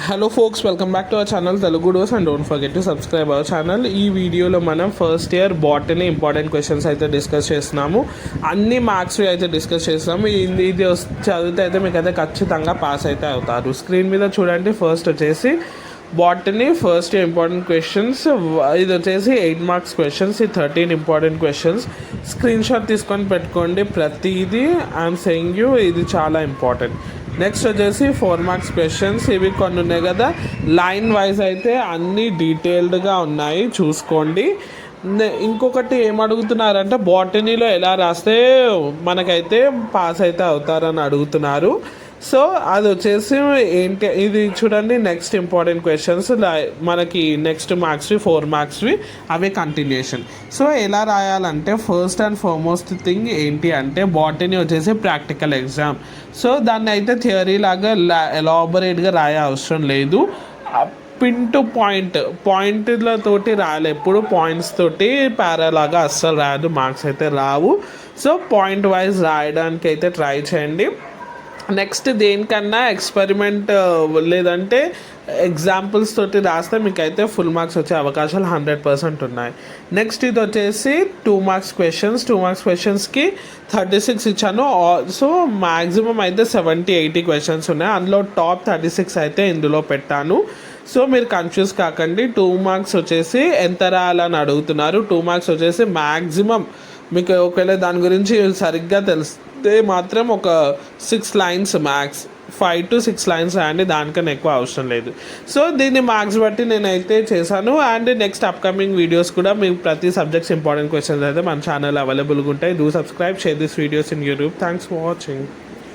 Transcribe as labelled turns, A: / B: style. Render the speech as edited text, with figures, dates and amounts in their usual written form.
A: Hello folks, welcome back to our channel Telugu dose and don't forget to subscribe our channel. ఈ వీడియోలో మనం first year botany important questions అయితే discuss చేస్తున్నాము. అన్ని marks అయితే discuss చేస్తున్నాము. ఇది చదివితే అయితే మీకు అయితే ఖచ్చితంగా పాస్ అయితే అవుతారు. స్క్రీన్ మీద చూడండి. ఫస్ట్ వచ్చేసి బాటనీ ఫస్ట్ ఇంపార్టెంట్ క్వశ్చన్స్. ఇది వచ్చేసి 8 మార్క్స్ క్వశ్చన్స్. ఈ 13 ఇంపార్టెంట్ క్వశ్చన్స్ స్క్రీన్ షాట్ తీసుకొని పెట్టుకోండి. ప్రతిదీ ఐఎమ్ సెయింగ్ యూ, ఇది చాలా ఇంపార్టెంట్. నెక్స్ట్ వచ్చేసి 4 మార్క్స్ క్వశ్చన్స్. ఇవి కొన్ని ఉన్నాయి కదా, లైన్ వైజ్ అయితే అన్నీ డీటెయిల్డ్గా ఉన్నాయి, చూసుకోండి. ఇంకొకటి ఏమడుగుతున్నారంటే బాటనీలో ఎలా రాస్తే మనకైతే పాస్ అయితే అవుతారని అడుగుతున్నారు. సో అది వచ్చేసి ఏంటి, ఇది చూడండి. నెక్స్ట్ ఇంపార్టెంట్ క్వశ్చన్స్ మనకి నెక్స్ట్ మార్క్స్వి 4 మార్క్స్వి అవే కంటిన్యూషన్. సో ఎలా రాయాలంటే ఫస్ట్ అండ్ ఫార్మోస్ట్ థింగ్ ఏంటి అంటే బాటనీ వచ్చేసి ప్రాక్టికల్ ఎగ్జామ్. సో దాన్ని అయితే థియరీ లాగా ఎలాబొరేట్గా రాయే అవసరం లేదు. పిన్ టు పాయింట్లతోటి రాయాలి. ఎప్పుడు పాయింట్స్ తోటి పారాలాగా అస్సలు రాదు, మార్క్స్ అయితే రావు. సో పాయింట్ వైజ్ రాయడానికి అయితే ట్రై చేయండి. నెక్స్ట్ దేనికన్నా ఎక్స్పెరిమెంట్ లేదంటే ఎగ్జాంపుల్స్ తోటి రాస్తే మీకు అయితే ఫుల్ మార్క్స్ వచ్చే అవకాశాలు 100% ఉన్నాయి. నెక్స్ట్ ఇది వచ్చేసి 2 మార్క్స్ క్వశ్చన్స్. 2 మార్క్స్ క్వశ్చన్స్కి 36 ఇచ్చాను. సో మ్యాక్సిమం అయితే 70-80 క్వశ్చన్స్ ఉన్నాయి. అందులో టాప్ 36 అయితే ఇందులో పెట్టాను. సో మీరు కన్ఫ్యూజ్ కాకండి. 2 మార్క్స్ వచ్చేసి ఎంత రాయాలని అడుగుతున్నారు. 2 మార్క్స్ వచ్చేసి మ్యాక్సిమం మీకు ఒకవేళ దాని గురించి సరిగ్గా తెలిస్తే మాత్రం ఒక 6 లైన్స్ మ్యాక్స్, 5 to 6 లైన్స్ రాయండి, దానికన్నా ఎక్కువ అవసరం లేదు. సో దీన్ని మార్క్స్ బట్టి నేనైతే చేశాను. అండ్ నెక్స్ట్ అప్కమింగ్ వీడియోస్ కూడా మీకు ప్రతి సబ్జెక్ట్స్ ఇంపార్టెంట్ క్వశ్చన్స్ అయితే మన ఛానల్ అవైలబుల్గా ఉంటాయి. Do subscribe, share this videos in YouTube. Thanks for watching.